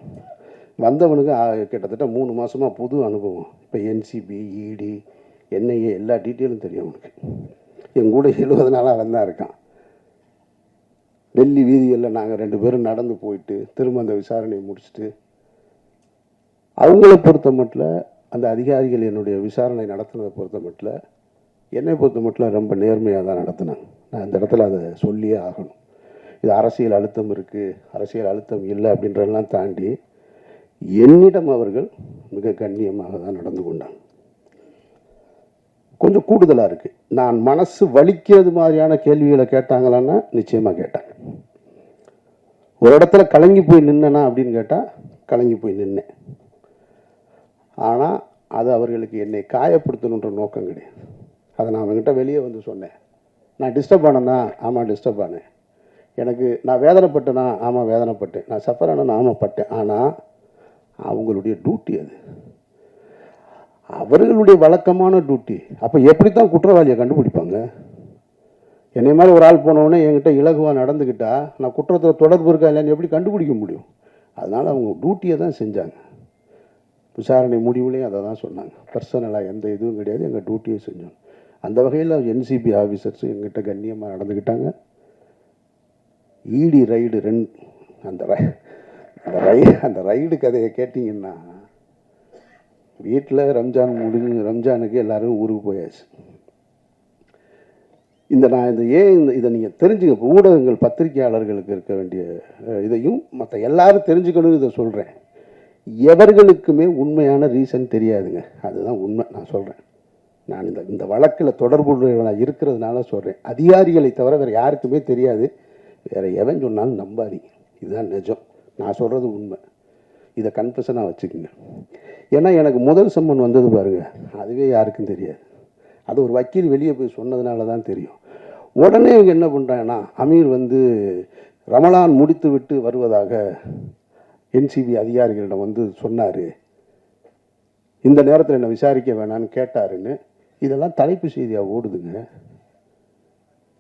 வந்தவனுக்கு கிட்டத்தட்ட 3 மாதமாக புது அனுபவம். இப்போ என்சிபி, இடி, என்ஐஏ எல்லா டீட்டெயிலும் தெரியும் அவனுக்கு. என் கூட 70 நாளாக வந்தான் இருக்கான். டெல்லி வீதிகளில் நாங்கள் 2 பேரும் நடந்து போயிட்டு திரும்ப அந்த விசாரணையை முடிச்சுட்டு, அவங்கள பொறுத்த மட்டும் அந்த அதிகாரிகள் என்னுடைய விசாரணை நடத்தினதை பொறுத்த மட்டும், என்னை பொறுத்த மட்டும் ரொம்ப நேர்மையாக தான் நடத்தினாங்க. நான் அந்த இடத்துல அதை சொல்லியே ஆகணும். இது அரசியல் அழுத்தம் இருக்குது, அரசியல் அழுத்தம் இல்லை அப்படின்றதெல்லாம் தாண்டி என்னிடம் அவர்கள் மிக கண்ணியமாக தான் நடந்து கொண்டாங்க. கொஞ்சம் கூடுதலாக இருக்குது. நான் மனசு வலிக்கிறது மாதிரியான கேள்விகளை கேட்டாங்களான்னா நிச்சயமாக கேட்டாங்க. ஒரு இடத்துல கலங்கி போய் நின்னா அப்படின்னு கேட்டால் கலங்கி போய் நின்னேன். ஆனால் அது அவர்களுக்கு என்னை காயப்படுத்தணுன்ற நோக்கம் கிடையாது. அதை நான் அவங்ககிட்ட வெளியே வந்து சொன்னேன். நான் டிஸ்டர்ப் ஆனேன்னா, ஆமாம் டிஸ்டர்ப் ஆனேன். நான் வேதனைப்பட்டேனா, ஆமாம் வேதனைப்பட்டேன். நான் சஃபர் ஆனேன்னா, ஆமாம் பட்டேன். ஆனால் அவங்களுடைய டியூட்டி அது, அவர்களுடைய வழக்கமான டியூட்டி. அப்போ எப்படித்தான் குற்றவாளியை கண்டுபிடிப்பாங்க? என்னை மாதிரி ஒரு ஆள் போனவுடனே என்கிட்ட இலகுவாக நடந்துக்கிட்டா நான் குற்றத்தில் தொடர்பு இருக்கா இல்லைன்னு எப்படி கண்டுபிடிக்க முடியும்? அதனால் அவங்க டியூட்டியை தான் செஞ்சாங்க. விசாரணை முடிவுலையும் அதை தான் சொன்னாங்க. பர்சனலாக எந்த இதுவும் கிடையாது, எங்கள் டியூட்டியை செஞ்சோம். அந்த வகையில் என்சிபி ஆஃபீஸர்ஸ் எங்கிட்ட கண்ணியமாக நடந்துக்கிட்டாங்க. இடி ரைடு 2 அந்த ரைடு கதையை கேட்டிங்கன்னா, வீட்டில் ரம்ஜானுக்கு எல்லாரும் ஊருக்கு போயாச்சு. இதை நீங்கள் தெரிஞ்சுங்க. இப்போ ஊடகங்கள், பத்திரிகையாளர்களுக்கு இருக்க வேண்டிய இதையும் மற்ற எல்லாரும் தெரிஞ்சுக்கணும்னு இதை சொல்கிறேன். எவர்களுக்குமே உண்மையான ரீசன் தெரியாதுங்க, அதுதான் உண்மை. நான் சொல்கிறேன், நான் இந்த வழக்கில் தொடர்புடையவனாக இருக்கிறதுனால சொல்கிறேன். அதிகாரிகளை தவிர வேறு யாருக்குமே தெரியாது. வேறு எவன் சொன்னாலும் நம்பாதீங்க, இதுதான் நிஜம். நான் சொல்கிறது உண்மை. இதை கன்ஃபெஷனாக வச்சுக்கோங்க. ஏன்னா எனக்கு முதல் சம்மன் வந்தது பாருங்க, அதுவே யாருக்கும் தெரியாது. அது ஒரு வக்கீல் வெளியே போய் சொன்னதுனால தான் தெரியும். உடனே இவங்க என்ன பண்ணுறாங்கன்னா, அமீர் ரமலான் முடித்து விட்டு வருவதாக என்சிபி அதிகாரிகளிடம் சொன்னார், இந்த நேரத்தில் என்னை விசாரிக்க வேணான்னு கேட்டாருன்னு இதெல்லாம் தலைப்பு செய்தியாக ஓடுதுங்க.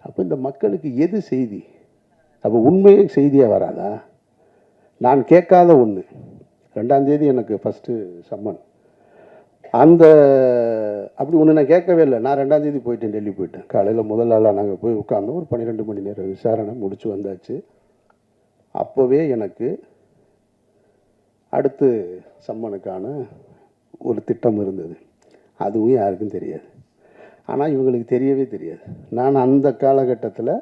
அப்போ இந்த மக்களுக்கு எது செய்தி? அப்போ உண்மையே செய்தியாக வராதா? நான் கேட்காத ஒன்று. 2ஆம் தேதி எனக்கு ஃபஸ்ட்டு சம்மன். அந்த அப்படி ஒன்று நான் கேட்கவே இல்லை. நான் 2ஆம் தேதி போயிட்டேன், டெல்லி போயிட்டேன். காலையில் முதல் நாளாக நாங்கள் போய் உட்கார்ந்தோம். ஒரு 12 மணி நேரம் விசாரணை முடிச்சு வந்தாச்சு. அப்போவே எனக்கு அடுத்து சம்மனுக்கான ஒரு திட்டம் இருந்தது. அதுவும் யாருக்கும் தெரியாது. ஆனால் இவங்களுக்கு தெரியவே தெரியாது. நான் அந்த காலகட்டத்தில்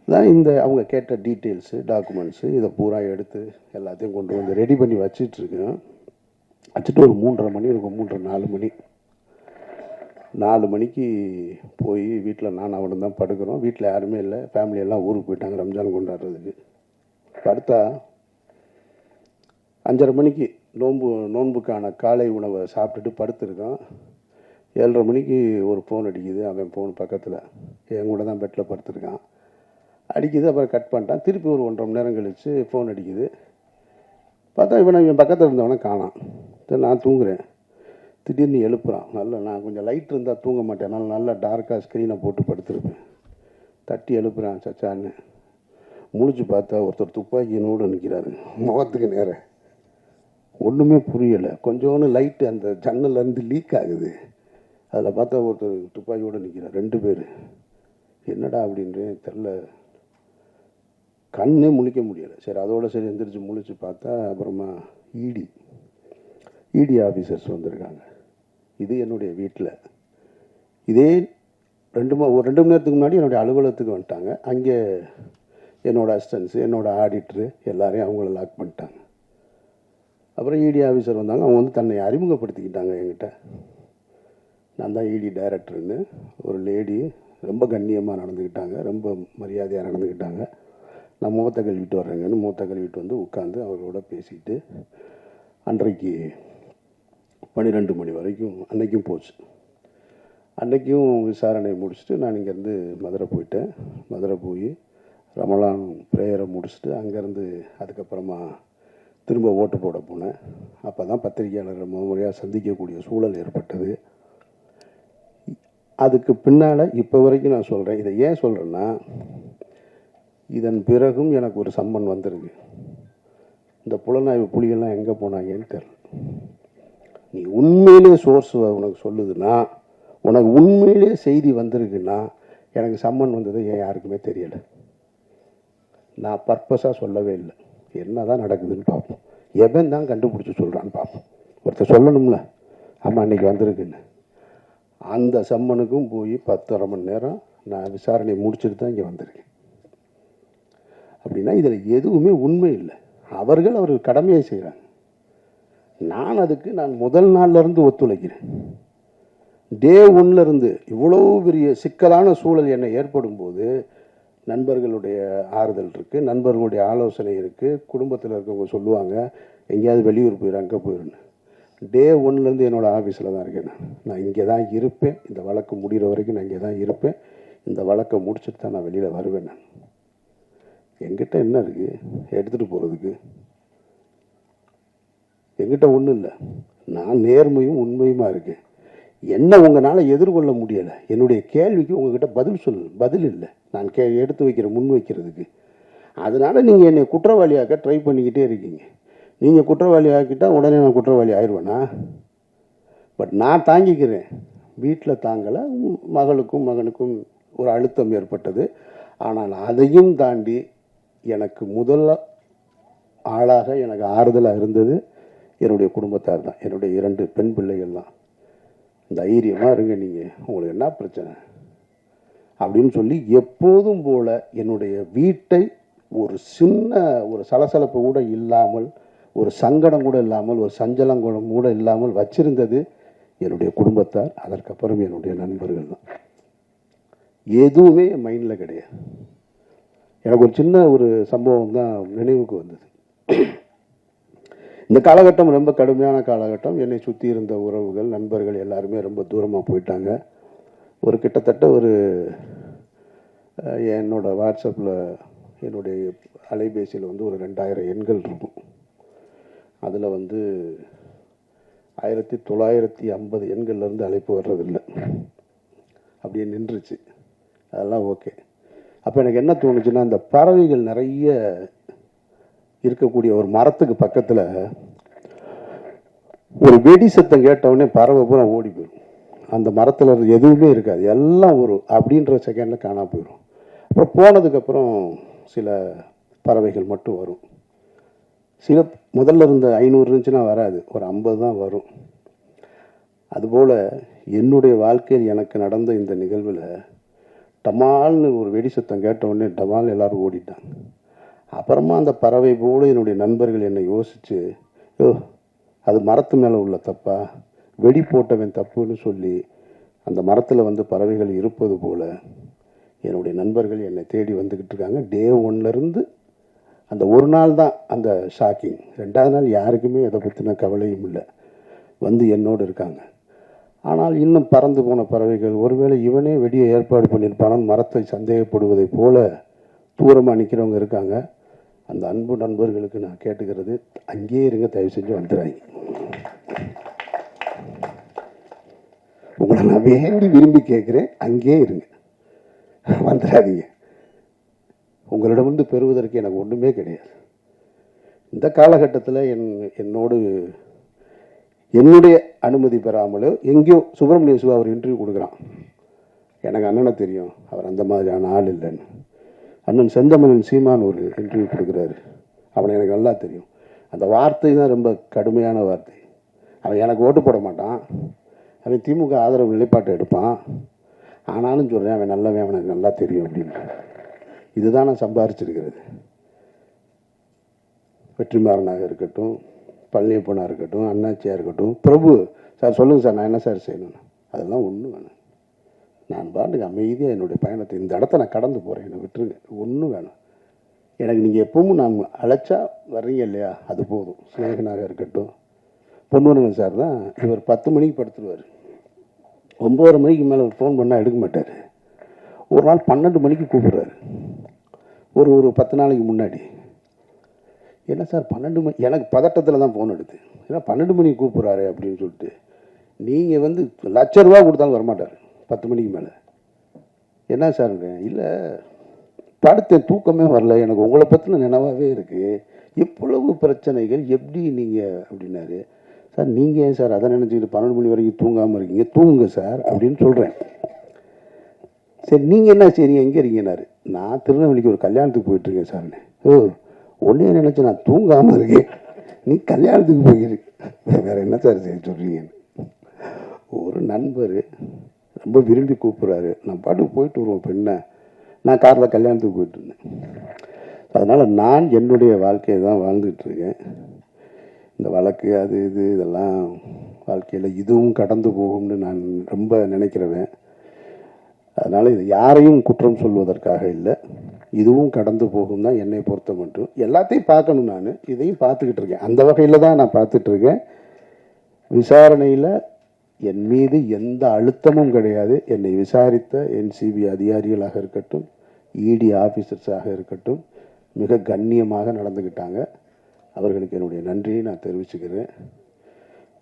தான் அவங்க கேட்ட டீட்டெயில்ஸு, டாக்குமெண்ட்ஸு இதை பூரா எடுத்து எல்லாத்தையும் கொண்டு வந்து ரெடி பண்ணி வச்சிட்ருக்கேன். வச்சுட்டு ஒரு 3:30 மணி இருக்கும், 3:30 4 மணி. 4 மணிக்கு போய் வீட்டில் நான் அவனும் தான் படுக்கிறோம். வீட்டில் யாருமே இல்லை, ஃபேமிலியெல்லாம் ஊருக்கு போயிட்டாங்க ரம்ஜான் கொண்டாடுறதுக்கு. படுத்தா 5:30 மணிக்கு நோன்புக்கான காலை உணவை சாப்பிட்டுட்டு படுத்துருக்கான். 7:30 மணிக்கு ஒரு ஃபோன் அடிக்குது. அவன் ஃபோன் பக்கத்தில் என் கூட தான் பெட்டில் படுத்துருக்கான். அடிக்குது. அப்புறம் கட் பண்ணிட்டான். திருப்பி ஒரு 1.5 மணி நேரம் கழித்து ஃபோன் அடிக்குது. பார்த்தா இவன் பக்கத்தில் இருந்தவனை காணான். நான் தூங்குறேன். திடீர்னு எழுப்புறான். நான் கொஞ்சம் லைட் இருந்தால் தூங்க மாட்டேன், அதனால் நல்லா டார்க்காக ஸ்க்ரீனை போட்டு படுத்துருப்பேன். தட்டி எழுப்புறான், சச்சான்னு. முழிச்சு பார்த்தா ஒருத்தர் துப்பாக்கியினோடு நிற்கிறாரு, முகத்துக்கு நேரம். ஒன்றுமே புரியலை. கொஞ்சோன்னு லைட்டு அந்த ஜன்னல்லேருந்து லீக் ஆகுது. அதில் பார்த்தா ஒருத்தர் துப்பாக்கியோடு நிற்கிறார். 2 பேர். என்னடா அப்படின்றேன், தெரில. கண்ணே முழிக்க முடியலை. சரி, அதோட சரி எந்திரிச்சு முழிச்சு பார்த்தா அப்புறமா இடி ஆஃபீஸர்ஸ் வந்திருக்காங்க. இது என்னுடைய வீட்டில். இதே ஒரு 2 மணி நேரத்துக்கு முன்னாடி என்னுடைய அலுவலகத்துக்கு வந்துட்டாங்க. அங்கே என்னோடய அசிஸ்டன்ஸு, என்னோடய ஆடிட்ரு எல்லாரையும் அவங்கள லாக் பண்ணிட்டாங்க. அப்புறம் இடி ஆஃபீஸர் வந்தாங்க. அவங்க வந்து தன்னை அறிமுகப்படுத்திக்கிட்டாங்க என்கிட்ட. நான் தான் இடி டைரக்டர்னு. ஒரு லேடி ரொம்ப கண்ணியமாக நடந்துக்கிட்டாங்க, ரொம்ப மரியாதையாக நடந்துக்கிட்டாங்க. நான் மூத்த கழுவிட்டு வர்றேங்கன்னு மூத்த கழுவிட்டு வந்து உட்காந்து அவரோட பேசிக்கிட்டு அன்றைக்கு 12 மணி வரைக்கும் அன்றைக்கும் போச்சு. அன்றைக்கும் விசாரணை முடிச்சுட்டு நான் இங்கேருந்து மதுரை போயிட்டேன். மதுரை போய் ரமலான் ப்ரேயரை முடிச்சுட்டு அங்கேருந்து அதுக்கப்புறமா திரும்ப ஓட்டு போட போனேன். அப்போ தான் பத்திரிகையாளர்கள் முறையாக சந்திக்கக்கூடிய சூழல் ஏற்பட்டது. அதுக்கு பின்னால் இப்போ வரைக்கும் நான் சொல்கிறேன். இதை ஏன் சொல்கிறேன்னா, இதன் பிறகும் எனக்கு ஒரு சம்மன் வந்திருக்கு. இந்த புலனாய்வு புலிகள்லாம் எங்கே போனாங்கன்னு தெரியல. நீ உண்மையிலே சோர்ஸ் உனக்கு சொல்லுதுன்னா, உனக்கு உண்மையிலே செய்தி வந்திருக்குன்னா, எனக்கு சம்மன் வந்தது ஏன் யாருக்குமே தெரியலை. நான் பர்பஸாக சொல்லவே இல்லை. என்ன தான் நடக்குதுன்னு பார்ப்போம். எவன் தான் கண்டுபிடிச்சி சொல்கிறான்னு பார்ப்போம். ஒருத்தர் சொல்லணும்ல, ஆமாம் அன்றைக்கி வந்திருக்குன்னு. அந்த சம்மனுக்கும் போய் 10.5 மணி நேரம் நான் விசாரணையை முடிச்சுட்டு தான் இங்கே வந்திருக்கேன். அப்படின்னா இதில் எதுவுமே உண்மை இல்லை. அவர்கள் கடமையை செய்கிறாங்க. நான் முதல் நாள்லேருந்து ஒத்துழைக்கிறேன். டே 1லேருந்து இவ்வளோ பெரிய சிக்கலான சூழல் என்னை ஏற்படும் போது நண்பர்களுடைய ஆறுதல் இருக்குது, நண்பர்களுடைய ஆலோசனை இருக்குது. குடும்பத்தில் இருக்கவங்க சொல்லுவாங்க, எங்கேயாவது வெளியூர் போயிடும், அங்கே போயிடுன்னு. டே 1லேருந்து என்னோடய ஆஃபீஸில் தான் இருக்கேன். நான் இங்கே தான் இருப்பேன். இந்த வழக்கு முடிகிற வரைக்கும் நான் இங்கே தான் இருப்பேன். இந்த வழக்கை முடிச்சுட்டு தான் நான் வெளியில் வருவேன். நான் என்கிட்ட என்ன இருக்குது எடுத்துகிட்டு போகிறதுக்கு? என்கிட்ட ஒன்றும் இல்லை. நான் நேர்மையும் உண்மையுமா இருக்கேன். என்ன உங்களால் எதிர்கொள்ள முடியலை. என்னுடைய கேள்விக்கு உங்ககிட்ட பதில் இல்லை. நான் எடுத்து வைக்கிற முன் வைக்கிறதுக்கு. அதனால் நீங்கள் என்னை குற்றவாளியாக்க ட்ரை பண்ணிக்கிட்டே இருக்கீங்க. நீங்கள் குற்றவாளி ஆக்கிட்டால் உடனே நான் குற்றவாளி ஆயிடுவேனா? பட் நான் தாங்கிக்கிறேன். வீட்டில் தாங்கலை. மகளுக்கும் மகனுக்கும் ஒரு அழுத்தம் ஏற்பட்டது. ஆனால் அதையும் தாண்டி எனக்கு முதல் ஆளாக எனக்கு ஆறுதலாக இருந்தது என்னுடைய குடும்பத்தார் தான். என்னுடைய 2 பெண் பிள்ளைகள் தான். தைரியமாக இருங்க, நீங்கள் உங்களுக்கு என்ன பிரச்சனை அப்படின்னு சொல்லி எப்போதும் போல என்னுடைய வீட்டை ஒரு சின்ன ஒரு சலசலப்பு கூட இல்லாமல், ஒரு சங்கடம் கூட இல்லாமல், ஒரு சஞ்சலம் கூட இல்லாமல் வச்சிருந்தது என்னுடைய குடும்பத்தார். அதற்கப்புறம் என்னுடைய நண்பர்கள் தான். எதுவுமே என் மைண்டில் கிடையாது. எனக்கு ஒரு சின்ன ஒரு சம்பவம் தான் நினைவுக்கு வந்தது. இந்த காலகட்டம் ரொம்ப கடுமையான காலகட்டம். என்னை சுற்றி இருந்த உறவுகள், நண்பர்கள் எல்லாருமே ரொம்ப தூரமாக போயிட்டாங்க. ஒரு கிட்டத்தட்ட என்னோட வாட்ஸ்அப்பில் என்னுடைய அலைபேசியில் ஒரு 2000 எண்கள் இருக்கும். அதில் 1950 எண்கள்லேருந்து அழைப்பு வர்றதில்லை. அப்படியே நின்றுச்சு. அதெல்லாம் ஓகே. அப்போ எனக்கு என்ன தோணுச்சுன்னா, இந்த பறவைகள் நிறைய இருக்கக்கூடிய ஒரு மரத்துக்கு பக்கத்தில் ஒரு வெடி சத்தம் கேட்டவுடனே பறவை பூரா ஓடி போயிடும். அந்த மரத்தில் எதுவுமே இருக்காது, எல்லாம் ஒரு அப்படின்ற செகண்டில் காணாம போயிடும். அப்புறம் போனதுக்கப்புறம் சில பறவைகள் மட்டும் வரும். சில முதல்ல இருந்த 500 இருந்துச்சுன்னா வராது, ஒரு 50 தான் வரும். அதுபோல் என்னுடைய வாழ்க்கையில் எனக்கு நடந்த இந்த நிகழ்வில் டமால்னு ஒரு வெடி சத்தம் கேட்ட உடனே டமால் எல்லாரும் ஓடிட்டாங்க. அப்புறமா அந்த பறவை போல என்னுடைய நண்பர்கள் என்னை யோசித்து, யோ அது மரத்து மேலே உள்ள தப்பா, வெடி போட்டவன் தப்புன்னு சொல்லி அந்த மரத்தில் வந்து பறவைகள் இருப்பது போல் என்னுடைய நண்பர்கள் என்னை தேடி வந்துக்கிட்டு இருக்காங்க. டே 1லேருந்து அந்த ஒரு நாள் தான் அந்த ஷாக்கிங். 2வது நாள் யாருக்குமே அதை பற்றின கவலையும் இல்லை, வந்து என்னோடு இருக்காங்க. ஆனால் இன்னும் பறந்து போன பறவைகள் ஒருவேளை இவனே வெடியை ஏற்பாடு பண்ணியிருப்பானு மரத்தை சந்தேகப்படுவதை போல தூரமாக நிற்கிறவங்க இருக்காங்க. அந்த அன்பு நண்பர்களுக்கு நான் கேட்டுக்கிறது, அங்கேயே இருங்க, தயவு செஞ்சு வந்துடுறாங்க. உங்களை நான் வேண்டி விரும்பி கேட்குறேன், அங்கேயே இருங்க, வந்துடாதீங்க. உங்களிடம் வந்து பெறுவதற்கு எனக்கு ஒன்றுமே கிடையாது. இந்த காலகட்டத்தில் என்னோடு என்னுடைய அனுமதி பெறாமலோ எங்கேயோ சுப்பிரமணிய சிவா அவர் இன்டர்வியூ கொடுக்குறான். எனக்கு அண்ணனை தெரியும், அவர் அந்த மாதிரியான ஆள் இல்லைன்னு. அண்ணன் செந்தமலன் சீமான் ஒரு இன்டர்வியூ கொடுக்குறாரு, அவனை எனக்கு நல்லா தெரியும். அந்த வார்த்தை தான் ரொம்ப கடுமையான வார்த்தை. அவன் எனக்கு ஓட்டு போட மாட்டான், அவன் திமுக ஆதரவு நிலைப்பாட்டை எடுப்பான், ஆனாலும் சொல்கிறேன் அவன் நல்லவன், அவனுக்கு நல்லா தெரியும் அப்படின்னு. இதுதான் நான் சம்பாரிச்சிருக்கிறது. வெற்றிமாறனாக இருக்கட்டும், பழனியப்பனாக இருக்கட்டும், அண்ணாச்சியாக இருக்கட்டும், பிரபு சார் சொல்லுங்கள் சார் நான் என்ன சார் செய்யணும், அதெல்லாம் ஒன்றும் வேணும். நான் பாட்டுக்கு அமைதியாக என்னுடைய பயணத்தை இந்த இடத்த நான் கடந்து போகிறேன், என்னை விட்டுருங்க, ஒன்றும் வேணும் எனக்கு. நீங்கள் எப்பவும் நான் அழைச்சா வர்றீங்க இல்லையா, அது போதும். ஸ்நேகனாக இருக்கட்டும், பொன்வரங்கன் சார் தான், இவர் 10 மணிக்கு படுத்துருவார், 9:30 மணிக்கு மேலே ஃபோன் பண்ணால் எடுக்க மாட்டார். ஒரு நாள் 12 மணிக்கு கூப்பிட்றாரு, ஒரு 10 நாளைக்கு முன்னாடி. என்ன சார் 12 மணி, எனக்கு பதட்டத்தில் தான் ஃபோன் எடுத்து, ஏன்னா 12 மணிக்கு கூப்பிட்றாரு அப்படின்னு சொல்லிட்டு. நீங்கள் வந்து ₹1,00,000 கொடுத்தாலும் வரமாட்டார் 10 மணிக்கு மேலே. என்ன சார், இல்லை படுத்தேன், தூக்கமே வரல, எனக்கு உங்களை பற்றின நினைவாகவே இருக்குது, இவ்வளவு பிரச்சனைகள் எப்படி நீங்கள் அப்படின்னாரு. சார் நீங்கள் ஏன் சார் அதை நினச்சிக்கிட்டு 12 மணி வரைக்கும் தூங்காமல் இருக்கீங்க, தூங்குங்க சார் அப்படின்னு சொல்கிறேன். சரி நீங்கள் என்ன செய்றீங்க, எங்கே இருக்கீங்கன்னாரு. நான் திருநெல்வேலிக்கு ஒரு கல்யாணத்துக்கு போயிட்டுருக்கேன் சார்னு. ஒன்றே நினச்சி நான் தூங்காமல் இருக்கேன், நீ கல்யாணத்துக்கு போயிருக்க, வேறு என்ன சார் செய்ய சொல்கிறீங்கன்னு. ஒரு நண்பர் ரொம்ப விரும்பி கூப்பிட்றாரு, நான் பாட்டுக்கு போயிட்டு வருவோம் பெண்ணை, நான் காரில் கல்யாணத்துக்கு போயிட்டு இருந்தேன். அதனால் நான் என்னுடைய வாழ்க்கையை தான் வாழ்ந்துட்டுருக்கேன். இந்த வழக்கு அது இது இதெல்லாம் வாழ்க்கையில் இதுவும் கடந்து போகும்னு நான் ரொம்ப நினைக்கிறவன். அதனால் இது யாரையும் குற்றம் சொல்வதற்காக இல்லை, இதுவும் கடந்து போகும் தான் என்னை பொறுத்த மட்டும். எல்லாத்தையும் பார்க்கணும், நான் இதையும் பார்த்துக்கிட்டு இருக்கேன், அந்த வகையில் தான் நான் பார்த்துட்ருக்கேன். விசாரணையில் என் மீது எந்த அழுத்தமும் கிடையாது. என்னை விசாரித்த NCB அதிகாரிகளாக இருக்கட்டும், ED ஆஃபீஸர்ஸாக இருக்கட்டும், மிக கண்ணியமாக நடந்துக்கிட்டாங்க. அவர்களுக்கு என்னுடைய நன்றியை நான் தெரிவிச்சுக்கிறேன்.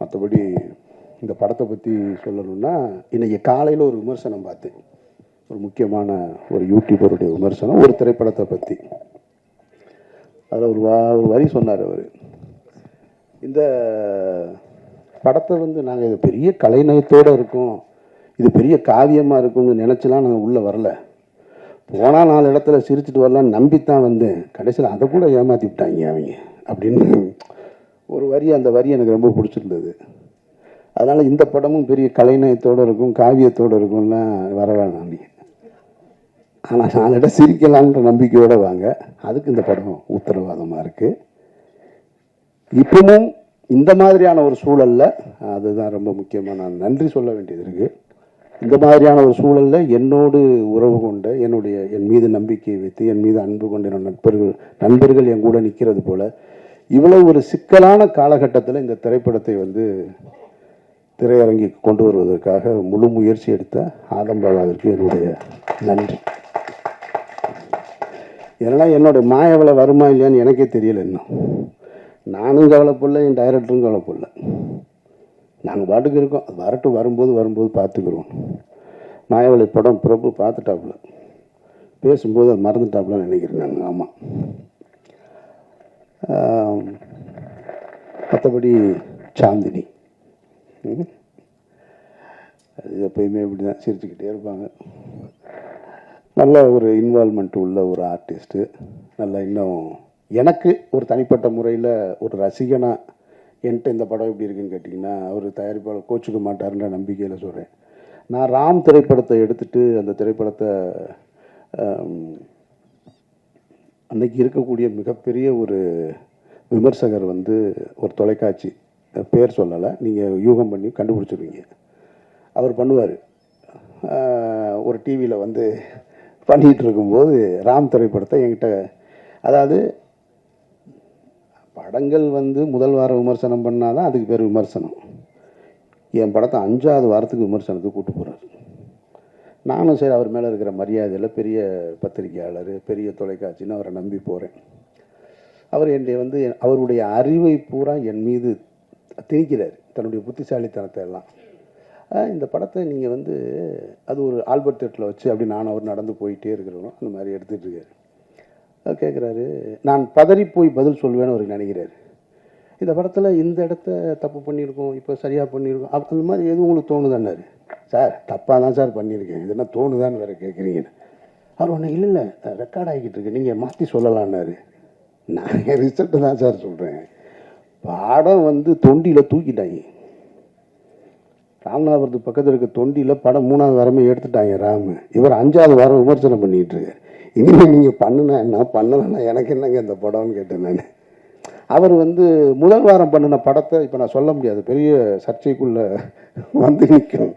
மற்றபடி இந்த படத்தை பற்றி சொல்லணும்னா, இன்றைக்கி காலையில் ஒரு விமர்சனம் பார்த்தேன், ஒரு முக்கியமான ஒரு யூடியூபருடைய விமர்சனம் ஒரு திரைப்படத்தை பற்றி. அதில் ஒரு வரி சொன்னார் அவர், இந்த படத்தை வந்து நாங்கள் இது பெரிய கலைநயத்தோடு இருக்கோம், இது பெரிய காவியமாக இருக்கும்னு நினச்சலாம் நாங்கள் உள்ளே வரல, போனால் 4 இடத்துல சிரிச்சுட்டு வரலான்னு நம்பித்தான் வந்தேன், கடைசியில் அதை கூட ஏமாற்றி விட்டாங்க அவங்க அப்படின்னு ஒரு வரி. அந்த வரி எனக்கு ரொம்ப பிடிச்சிருந்தது. அதனால் இந்த படமும் பெரிய கலைநயத்தோடு இருக்கும், காவியத்தோடு இருக்கும்னா வர வேணாம் நீங்கள், ஆனால் 4 இடம் சிரிக்கலான்ற நம்பிக்கையோடு வாங்க, அதுக்கு இந்த படம் உத்தரவாதமாக இருக்குது. இப்பவும் இந்த மாதிரியான ஒரு சூழலில், அதுதான் ரொம்ப முக்கியமாக நான் நன்றி சொல்ல வேண்டியது இருக்குது. இந்த மாதிரியான ஒரு சூழலில் என்னோடு உறவு கொண்ட, என் மீது நம்பிக்கை வைத்து என் மீது அன்பு கொண்ட என்னோட நண்பர்கள் என் கூட நிற்கிறது போல், இவ்வளவு ஒரு சிக்கலான காலகட்டத்தில் இந்த திரைப்படத்தை வந்து திரையரங்கிற்கு கொண்டு வருவதற்காக முழு முயற்சி எடுத்த ஆதம்பாபாவிற்கு என்னுடைய நன்றி. ஏன்னா என்னுடைய மாயவளை வருமா இல்லையான்னு எனக்கே தெரியல இன்னும். நானும் கவலைப்படல, என் டைரக்டரும் கவலைப்படல, நாங்கள் பாட்டுக்கு இருக்கோம், அது வரும்போது பார்த்துக்குறோம். மாயவளை படம் பிரபு பார்த்துட்டாப்புல, பேசும்போது அது மறந்துட்டாப்புலன்னு நினைக்கிறேன் நான். ஆமாம். மற்றபடி சாந்தினி அது எப்பயுமே இப்படி தான் சிரிச்சுக்கிட்டே இருப்பாங்க. நல்ல ஒரு இன்வால்மெண்ட் உள்ள ஒரு ஆர்டிஸ்ட்டு. நல்லா இன்னும் எனக்கு ஒரு தனிப்பட்ட முறையில் ஒரு ரசிகனாக என்கிட்ட இந்த படம் எப்படி இருக்குன்னு கேட்டிங்கன்னா, அவர் தயாரிப்பாளர் கோச்சுக்க மாட்டாருன்ற நம்பிக்கையில் சொல்கிறேன். நான் ராம் திரைப்படத்தை எடுத்துகிட்டு அந்த திரைப்படத்தை அன்னைக்கு இருக்கக்கூடிய மிகப்பெரிய ஒரு விமர்சகர் வந்து ஒரு தொலைக்காட்சி பேர் சொல்லலை, நீங்கள் யூகம் பண்ணி கண்டுபிடிச்சிருவீங்க. அவர் பண்ணுவார். ஒரு டிவியில் வந்து பண்ணிகிட்டு இருக்கும்போது ராம் திரைப்படத்தை என்கிட்ட, அதாவது படங்கள் வந்து முதல் வாரம் விமர்சனம் பண்ணால் தான் அதுக்கு பேர் விமர்சனம். என் படத்தை 5வது வாரத்துக்கு விமர்சனத்துக்கு கூப்பிட்டு போகிறார். நானும் சரி அவர் மேலே இருக்கிற மரியாதையில் பெரிய பத்திரிகையாளர், பெரிய தொலைக்காட்சின்னு அவரை நம்பி போகிறேன். அவர் என்னை வந்து அவருடைய அறிவை பூரா என் மீது திணிக்கிறார், தன்னுடைய புத்திசாலித்தனத்தை எல்லாம். இந்த படத்தை நீங்கள் வந்து அது ஒரு ஆல்பர்ட் தேட்டரில் வச்சு அப்படி நானும் அவர் நடந்து போயிட்டே இருக்கிறோம், அந்த மாதிரி எடுத்துகிட்டு இருக்காரு. அவர் கேட்குறாரு, நான் பதறி போய் பதில் சொல்வேன்னு அவருக்கு நினைக்கிறாரு. இந்த படத்தில் இந்த இடத்த தப்பு பண்ணியிருக்கோம், இப்போ சரியாக பண்ணியிருக்கோம், அந்த மாதிரி எதுவும் உங்களுக்கு தோணுதான்னாரு. சார் தப்பாக தான் சார் பண்ணியிருக்கேன், இது என்ன தோணுதான்னு வேறு கேட்குறீங்கன்னு. அவர் ஒன்று இல்லை இல்லை ரெக்கார்ட் ஆகிக்கிட்டு இருக்கு, நீங்கள் மாற்றி சொல்லலான்னாரு. நான் என் ரிசல்ட்டு தான் சார் சொல்கிறேன். படம் வந்து தொண்டியில் தூக்கிட்டாங்க. ராமநாதபுரத்துக்கு பக்கத்தில் இருக்க தொண்டியில் படம் 3வது வாரமே எடுத்துட்டாங்க ராமு. இவர் 5வது வாரம் விமர்சனம் பண்ணிகிட்டு இருக்கார். இனிமேல் நீங்கள் பண்ணுனா என்ன, பண்ணலைன்னா எனக்கு என்னங்க இந்த படம்னு கேட்டேன் நான். அவர் வந்து முதல் வாரம் பண்ணின படத்தை இப்போ நான் சொல்ல முடியாது, பெரிய சர்ச்சைக்குள்ளே வந்து நிற்கும்.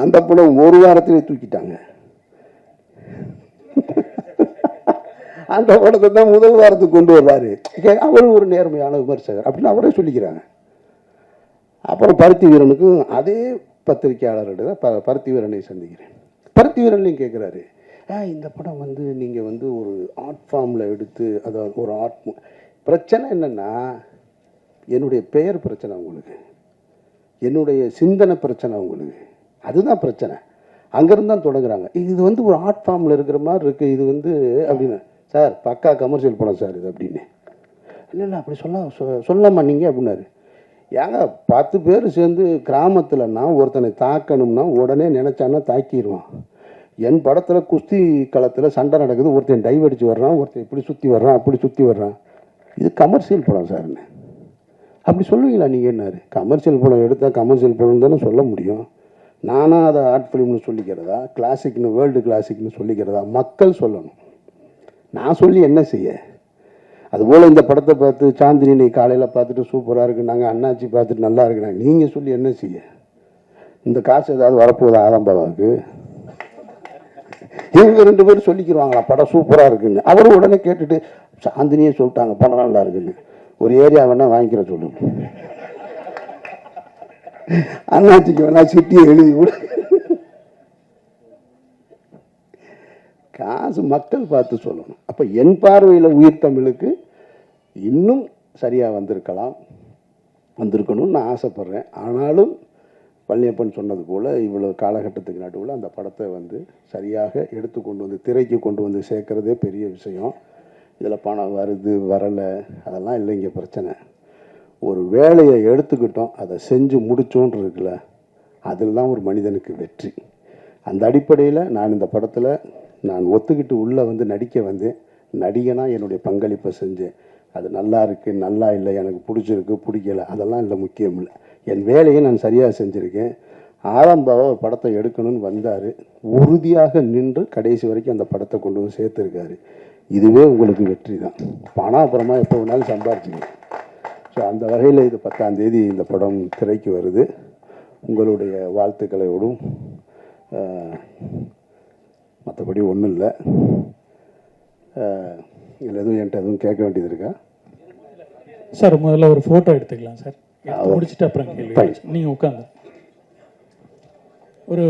அந்த படம் ஒரு வாரத்திலே தூக்கிட்டாங்க. அந்த படத்தை தான் முதல் வாரத்துக்கு கொண்டு வர்றாரு. அவர் ஒரு நேர்மையான விமர்சகர் அப்படின்னு அவரே சொல்லிக்கிறாங்க. அப்புறம் பருத்தி வீரனுக்கும் அதே பத்திரிகையாளர்கிட்ட தான் பருத்தி வீரனை சந்திக்கிறேன். பருத்தி வீரன்லையும் கேட்குறாரு, இந்த படம் வந்து நீங்கள் வந்து ஒரு ஆர்ட் ஃபார்மில் எடுத்து, அதாவது ஒரு ஆர்ட் பிரச்சனை என்னென்னா, என்னுடைய பெயர் பிரச்சனை உங்களுக்கு, என்னுடைய சிந்தனை பிரச்சனை உங்களுக்கு, அதுதான் பிரச்சனை. அங்கேருந்து தான் தொடங்குறாங்க. இது வந்து ஒரு ஆர்ட் ஃபார்மில் இருக்கிற மாதிரி இருக்குது, இது வந்து அப்படின்னு. சார் பக்கா கமர்ஷியல் படம் சார் இது அப்படின்னு. இல்லை இல்லை அப்படி சொல்லலாமா நீங்கள் அப்படின்னாரு. ஏங்க 10 பேர் சேர்ந்து கிராமத்தில்னா ஒருத்தனை தாக்கணும்னா உடனே நினச்சான்னா தாக்கிடுவான். என் படத்தில் குஸ்தி களத்தில் சண்டை நடக்குது, ஒருத்தன் டைவ் அடித்து வர்றான், ஒருத்தன் இப்படி சுற்றி வர்றான், அப்படி சுற்றி வர்றான், இது கமர்ஷியல் படம் சார்னு. அப்படி சொல்லுவீங்களா நீங்கள் என்னாரு? கமர்ஷியல் படம் எடுத்தால் கமர்ஷியல் படம் தானே சொல்ல முடியும். நானாக அதை ஆர்ட் ஃபிலிம்னு சொல்லிக்கிறதா, கிளாசிக்னு வேர்ல்டு கிளாசிக்னு சொல்லிக்கிறதா? மக்கள் சொல்லணும், நான் சொல்லி என்ன செய்ய? அதுபோல் இந்த படத்தை பார்த்து சாந்தினி காலையில் பார்த்துட்டு சூப்பராக இருக்குது, நாங்கள் அண்ணாச்சி பார்த்துட்டு நல்லா இருக்குனாங்க, நீங்கள் சொல்லி என்ன செய்ய? இந்த காசு ஏதாவது வரப்போகுது ஆரம்பாவுக்கு? இவங்க 2 பேரும் சொல்லிக்கிறாங்களா படம் சூப்பராக இருக்குன்னு. அவரும் உடனே கேட்டுட்டு சாந்தினியே சொல்லிட்டாங்க படம் நல்லா இருக்குன்னு. ஒரு ஏரியா வேணா வாங்கிக்கிற சொல்லுங்க, அண்ணாச்சிக்கு வேணா சிட்டியை எழுதி விட. காசு மக்கள் பார்த்து சொல்லணும். அப்போ என் பார்வையில் உயிர் தமிழுக்கு இன்னும் சரியாக வந்திருக்கணும்னு நான் ஆசைப்பட்றேன். ஆனாலும் பழனியப்பன் சொன்னது போல் இவ்வளோ காலகட்டத்துக்கு நடுவில் அந்த படத்தை வந்து சரியாக எடுத்து கொண்டு வந்து திரைக்கு கொண்டு வந்து சேர்க்குறதே பெரிய விஷயம். இதில் பணம் வருது வரலை அதெல்லாம் இல்லை இங்கே பிரச்சனை. ஒரு வேலையை எடுத்துக்கிட்டோம், அதை செஞ்சு முடிச்சோன்னு இருக்குல்ல, அதில் தான் ஒரு மனிதனுக்கு வெற்றி. அந்த அடிப்படையில் நான் இந்த படத்தில் நான் ஒத்துக்கிட்டு உள்ளே வந்து நடிக்க வந்தேன். நடிகனாக என்னுடைய பங்களிப்பை செஞ்சேன். அது நல்லா இருக்குது நல்லா இல்லை, எனக்கு பிடிச்சிருக்கு பிடிக்கலை, அதெல்லாம் இல்லை, முக்கியம் இல்லை. என் வேலையை நான் சரியாக செஞ்சுருக்கேன். ஆரம்பாவை ஒரு படத்தை எடுக்கணும்னு வந்தார், உறுதியாக நின்று கடைசி வரைக்கும் அந்த படத்தை கொண்டு வந்து சேர்த்துருக்காரு. இதுவே உங்களுக்கு வெற்றி தான். பணம் அப்புறமா எப்போ வேணாலும் சம்பாரிச்சிங்க. ஸோ அந்த வகையில் இது 10ஆம் தேதி இந்த படம் திரைக்கு வருது. உங்களுடைய வாழ்த்துக்களோடும் மற்றபடி ஒன்றும் இல்லை. இதில் எதுவும் என்கிட்ட எதுவும் கேட்க வேண்டியது இருக்கா சார்? முதல்ல ஒரு ஃபோட்டோ எடுத்துக்கலாம் சார், முடிச்சுட்டு அப்புறம் கேள்வி. நீங்கள் உட்காந்து ஒரு